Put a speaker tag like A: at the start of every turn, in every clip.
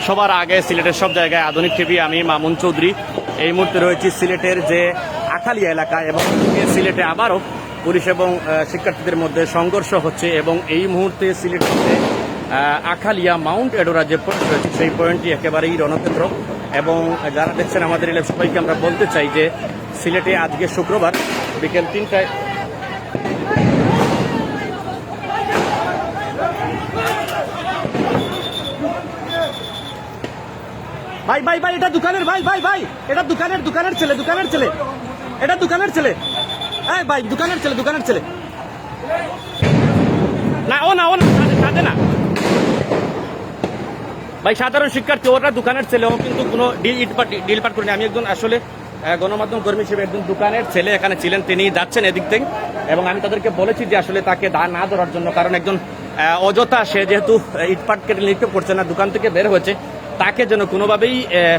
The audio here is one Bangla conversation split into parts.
A: সবার আগে সিলেটের সব জায়গায় আধুনিক টিভি, আমি মামুন চৌধুরী। এই মুহূর্তে রয়েছি সিলেটের যে আখালিয়া এলাকা, এবং সিলেটে আবারও পুলিশ এবং শিক্ষার্থীদের মধ্যে সংঘর্ষ হচ্ছে, এবং এই মুহূর্তে সিলেটের আখালিয়া মাউন্ট এডোরা যে পয়েন্ট রয়েছে সেই পয়েন্টটি একেবারেই রণক্ষেত্র। এবং যারা দেখছেন আমাদের এই সবাইকে আমরা বলতে চাই যে সিলেটে আজকে শুক্রবার বিকেল 3টায় ভাই ভাই ভাই এটা দোকানের ভাই ভাই ভাই এটা দোকানের ছেলে এটা দোকানের ছেলে এই ভাই দোকানের ছেলে না ও না সাথে না ভাই, সাধারণ শিক্ষার্থী, ওরা দোকানের ছেলে, ও কিন্তু কোনো ডিল পাট করেনি। আমি একজন আসলে গণমাধ্যম কর্মী হিসেবে একজন দোকানের ছেলে এখানে ছিলেন, তিনি যাচ্ছেন এদিক থেকে, এবং আমি তাদেরকে বলেছি যে আসলে তাকে না ধরার জন্য, কারণ একজন অযথা সে যেহেতু ইটপাট কেটে নিক্ষেপ করছে না, দোকান থেকে বের হয়েছে, তাকে যেন কোনোভাবেই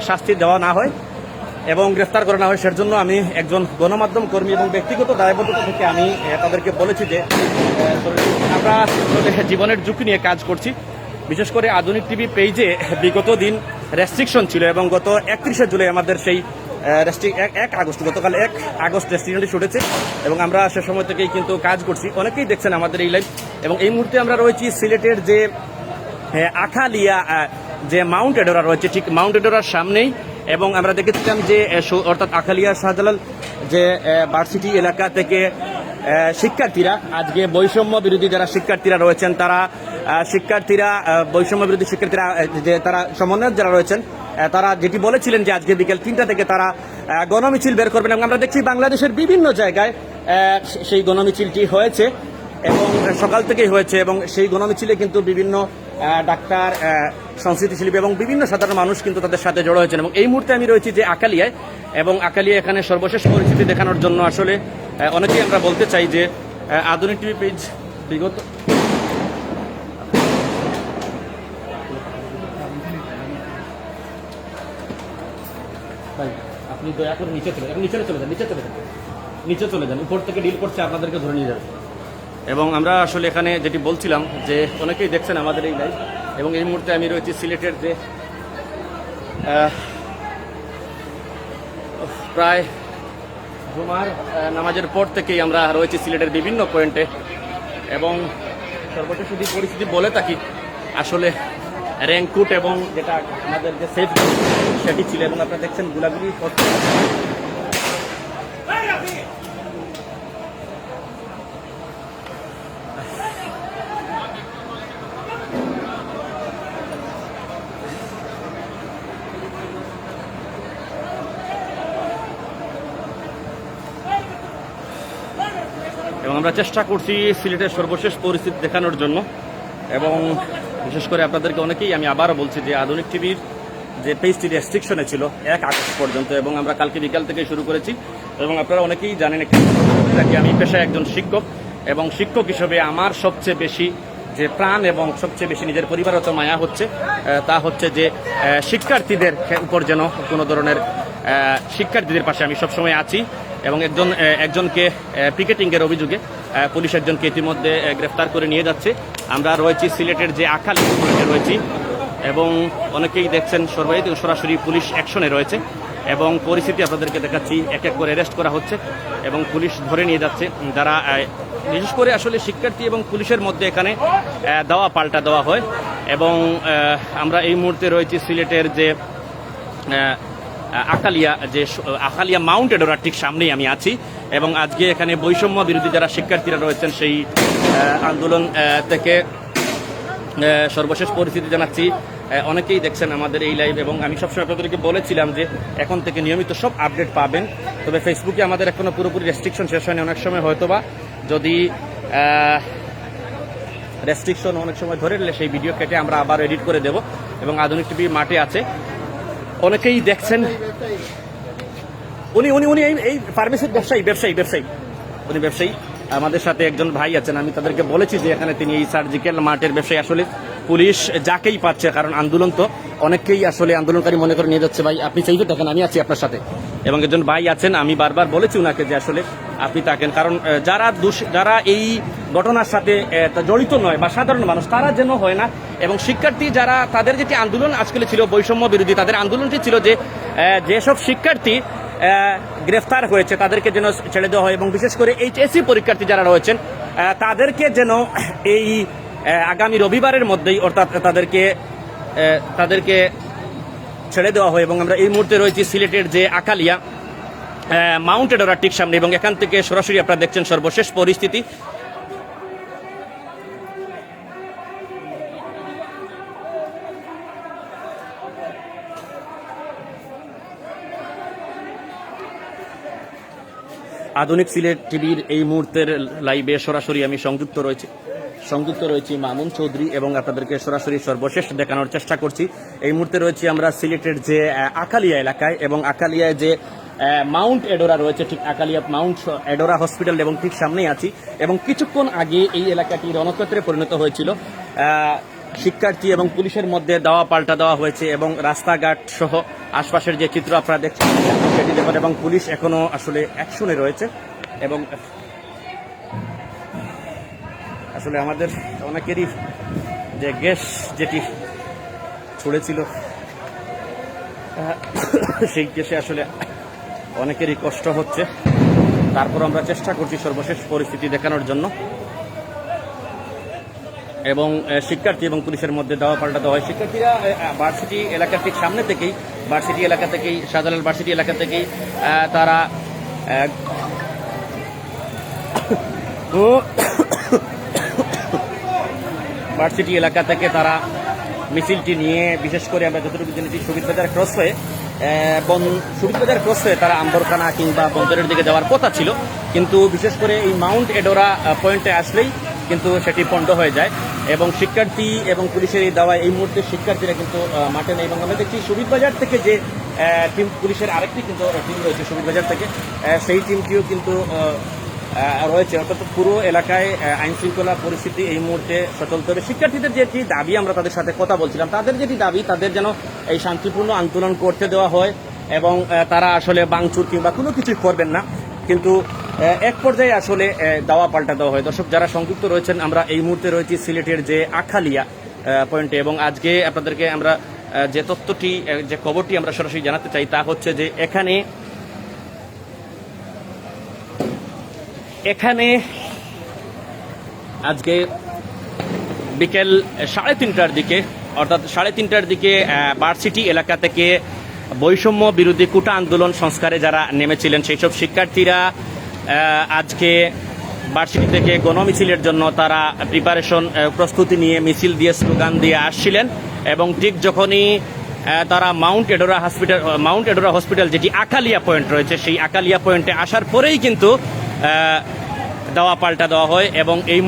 A: শাস্তি দেওয়া না হয় এবং গ্রেফতার করা না হয়, সের জন্য আমি একজন গণমাধ্যম কর্মী এবং ব্যক্তিগত দায়বদ্ধতা থেকে আমি তাদেরকে বলেছি যে আমরা জীবনের ঝুঁকি নিয়ে কাজ করছি। বিশেষ করে আধুনিক টিভি পেজে বিগত দিন রেস্ট্রিকশন ছিল, এবং গত 31শে জুলাই আমাদের সেই গতকাল 1 আগস্ট রেস্ট্রিকশনটি ছুটেছে, এবং আমরা সে সময় থেকেই কিন্তু কাজ করছি। অনেকেই দেখছেন আমাদের এই লাইভ, এবং এই মুহূর্তে আমরা রয়েছি সিলেটের যে আখালিয়া যে মাউন্ট এডোরা রয়েছে, ঠিক মাউন্ট এডোরার সামনেই। এবং আমরা দেখেছিলাম যে অর্থাৎ আখালিয়া শাহজালাল যে ভার্সিটি এলাকা থেকে শিক্ষার্থীরা আজকে বৈষম্য বিরোধী যারা শিক্ষার্থীরা রয়েছেন, তারা বৈষম্য বিরোধী শিক্ষার্থীরা যে তারা সমন্বয়ক যারা রয়েছেন, তারা যেটি বলেছিলেন যে আজকে বিকেল 3টা থেকে তারা গণমিছিল বের করবেন, এবং আমরা দেখছি বাংলাদেশের বিভিন্ন জায়গায় সেই গণমিছিলটি হয়েছে এবং সকাল থেকেই হয়েছে, এবং সেই গণমিছিলে কিন্তু বিভিন্ন ডাক্তার, সংস্কৃতিশিল্পী এবং বিভিন্ন সাধারণ মানুষ কিন্তু তাদের সাথে জড়ো হয়েছেন। এবং এই মুহূর্তে আমি রয়েছি যে আখালিয়ায়, এবং আখালিয়া এখানে সর্বশেষ পরিস্থিতি দেখানোর জন্য আসলে অনেকেই আমরা বলতে চাই যে আধুনিক টিভি পেজ বিগত আপনি দয়া করে নিচে চলে যান, উপর থেকে ডিল করছে, আপনাদেরকে ধরে নিয়ে যাবে। এবং আমরা আসলে এখানে যেটি বলছিলাম যে অনেকেই দেখছেন আমাদের এই লাইভ, এবং এই মুহূর্তে আমি রয়েছি সিলেটের যে প্রায় জুমার নামাজের পর থেকেই আমরা রয়েছি সিলেটের বিভিন্ন পয়েন্টে, এবং সর্বশেষ যদি পরিস্থিতি বলে থাকি আসলে র্যাঙ্কুট এবং যেটা আমাদের যে সেফ সেটি ছিল, এবং আপনারা দেখছেন গুলাগুলি হচ্ছে। এবং আমরা চেষ্টা করছি সিলেটের সর্বশেষ পরিস্থিতি দেখানোর জন্য, এবং বিশেষ করে আপনাদেরকে অনেকেই আমি আবারও বলছি যে আধুনিক টিভির যে পেজটি রেস্ট্রিকশনে ছিল 1 আগস্ট পর্যন্ত, এবং আমরা কালকে বিকাল থেকে শুরু করেছি। এবং আপনারা অনেকেই জানেন আমি পেশায় একজন শিক্ষক, এবং শিক্ষক হিসেবে আমার সবচেয়ে বেশি যে প্রাণ এবং সবচেয়ে বেশি নিজের পরিবারত মায়া হচ্ছে তা হচ্ছে যে শিক্ষার্থীদের উপর যেন কোনো ধরনের শিক্ষার্থীদের পাশে আমি সবসময় আছি। এবং একজনকে পিকেটিংয়ের অভিযোগে পুলিশ একজনকে ইতিমধ্যে গ্রেফতার করে নিয়ে যাচ্ছে। আমরা রয়েছি সিলেটের যে আখালিয়া রয়েছি, এবং অনেকেই দেখছেন সরাসরি পুলিশ অ্যাকশনে রয়েছে, এবং পরিস্থিতি আপনাদেরকে দেখাচ্ছি। এক এক করে অ্যারেস্ট করা হচ্ছে এবং পুলিশ ধরে নিয়ে যাচ্ছে যারা বিশেষ করে আসলে শিক্ষার্থী এবং পুলিশের মধ্যে এখানে দেওয়া পাল্টা দেওয়া হয়। এবং আমরা এই মুহূর্তে রয়েছি সিলেটের যে আখালিয়া মাউন্ট এডোরার ঠিক সামনেই আমি আছি, এবং আজকে এখানে বৈষম্য বিরোধী যারা শিক্ষার্থীরা রয়েছেন সেই আন্দোলন থেকে সর্বশেষ পরিস্থিতি জানাচ্ছি। অনেকেই দেখছেন আমাদের এই লাইভ, এবং আমি সবসময় আপনাদেরকে বলেছিলাম যে এখন থেকে নিয়মিত সব আপডেট পাবেন। তবে ফেসবুকে আমাদের এখনো পুরোপুরি রেস্ট্রিকশন শেষ হয়নি, অনেক সময় হয়তোবা যদি রেস্ট্রিকশন অনেক সময় ধরে নিলে সেই ভিডিও কেটে আমরা আবার এডিট করে দেব। এবং আধুনিক টিভি মাঠে আছে, অনেকেই দেখছেন। উনি এই ফার্মেসির ব্যবসায়ী উনি ব্যবসায়ী। আমাদের সাথে একজন ভাই আছেন, আমি তাদেরকে বলেছি যে এখানে তিনি এই সার্জিক্যাল মার্টের ব্যবসায়ী। আসলে পুলিশ যাকেই পাচ্ছে, কারণ আন্দোলন তো অনেককেই আসলে আন্দোলনকারী মনে করে নিয়ে যাচ্ছে। ভাই আপনি সেই দেখেন, আমি আছি আপনার সাথে এবং একজন ভাই আছেন, আমি বারবার বলেছি ওনাকে যে আসলে আপনি থাকেন, কারণ যারা এই ঘটনার সাথে জড়িত নয় বা সাধারণ মানুষ তারা যেন হয় না। এবং শিক্ষার্থী যারা, তাদের যেটি আন্দোলন আজকে ছিল বৈষম্য বিরোধী, তাদের আন্দোলনটি ছিল যে যেসব শিক্ষার্থী গ্রেফতার হয়েছে তাদেরকে যেন ছেড়ে দেওয়া হয় এবং বিশেষ করে এইচএসসি পরীক্ষার্থী যারা রয়েছেন তাদেরকে যেন এই আগামী রবিবারের মধ্যেই অর্থাৎ তাদেরকে ছেড়ে দেওয়া হয়। এবং আমরা এই মুহূর্তে রয়েছি সিলেটের যে আকালিয়া মাউন্ট এডোরার ঠিক সামনে এবং এখান থেকে সরাসরি আপনারা দেখছেন সর্বশেষ পরিস্থিতি। আধুনিক সিলেট টিভির এই মুহূর্তের লাইভে সরাসরি আমি সংযুক্ত রয়েছি মামুন চৌধুরী এবং আপনাদেরকে সরাসরি সর্বশেষ দেখানোর চেষ্টা করছি। এই মুহূর্তে রয়েছি আমরা সিলেটের যে আকালিয়া এলাকায় এবং আকালিয়ায় যে মাউন্ট এডোরা রয়েছে, ঠিক আকালিয়া মাউন্ট এডোরা হসপিটাল এবং ঠিক সামনেই আছি। এবং কিছুক্ষণ আগে এই এলাকাটি রণক্ষেত্রে পরিণত হয়েছিল, শিক্ষার্থী এবং পুলিশের মধ্যে দাওয়া পাল্টা দেওয়া হয়েছে এবং রাস্তাঘাট সহ আশপাশের যে চিত্র আপনারা দেখছেন সেটি দেখুন। এবং পুলিশ এখনো আসলে অ্যাকশনে রয়েছে এবং আসলে আমাদের অনেকেরই যে গ্যাস যেটি ছড়েছিল সেই গ্যাসে আসলে অনেকেরই কষ্ট হচ্ছে। তারপর আমরা চেষ্টা করছি সর্বশেষ পরিস্থিতি দেখানোর জন্য। এবং শিক্ষার্থী এবং পুলিশের মধ্যে দেওয়া পাল্টা দেওয়া হয়। শিক্ষার্থীরা ভার্সিটি এলাকার ঠিক সামনে থেকেই শাহজালাল ভার্সিটি এলাকা থেকেই তারা ভার্সিটি এলাকা থেকে তারা মিছিলটি নিয়ে, বিশেষ করে আমরা যতটুকু জেনেছি শহীদবাজার ক্রস হয়ে তারা আম্বরখানা কিংবা বন্দরের দিকে যাওয়ার কথা ছিল, কিন্তু বিশেষ করে এই মাউন্ট এডোরা পয়েন্টে আসলেই কিন্তু সেটি পণ্ড হয়ে যায়। এবং শিক্ষার্থী এবং পুলিশের এই দাওয়ায় এই মুহূর্তে শিক্ষার্থীরা কিন্তু মাঠে নেই। এবং আমরা দেখছি শহীদবাজার থেকে যে টিম, পুলিশের আরেকটি কিন্তু টিম রয়েছে শহীদবাজার থেকে, সেই টিমটিও কিন্তু রয়েছে। অর্থাৎ পুরো এলাকায় আইন শৃঙ্খলা পরিস্থিতি এই মুহূর্তে সচল তবে শিক্ষার্থীদের যেটি দাবি, আমরা তাদের সাথে কথা বলছিলাম, তাদের যেটি দাবি তাদের যেন এই শান্তিপূর্ণ আন্দোলন করতে দেওয়া হয় এবং তারা আসলে ভাঙচুর কিংবা কোনো কিছুই করবেন না, কিন্তু এক পর্যায়ে আসলে দাওয়া পাল্টা দেওয়া হয়। দর্শক যারা সংযুক্ত রয়েছেন, আমরা এই মুহূর্তে রয়েছি সিলেটের যে আখালিয়া পয়েন্টে এবং আজকে আপনাদেরকে আমরা যে তথ্যটি, যে খবরটি আমরা সরাসরি জানাতে চাই তা হচ্ছে যে এখানে আজকে বিকেল 3:30টার দিকে, অর্থাৎ 3:30টার দিকে ভার্সিটি এলাকা থেকে বৈষম্য বিরোধী কোটা আন্দোলন সংস্কারে যারা নেমেছিলেন সেই সব শিক্ষার্থীরা আজকে ভার্সিটি থেকে গণমিছিলের জন্য তারা প্রস্তুতি নিয়ে মিছিল দিয়ে স্লোগান দিয়ে আসছিলেন। এবং ঠিক যখনই তারা মাউন্ট এডোরা হসপিটাল যেটি আকালিয়া পয়েন্ট রয়েছে সেই আকালিয়া পয়েন্টে আসার পরেই কিন্তু দাওয়া পাল্টা দেওয়া হয় এবং এই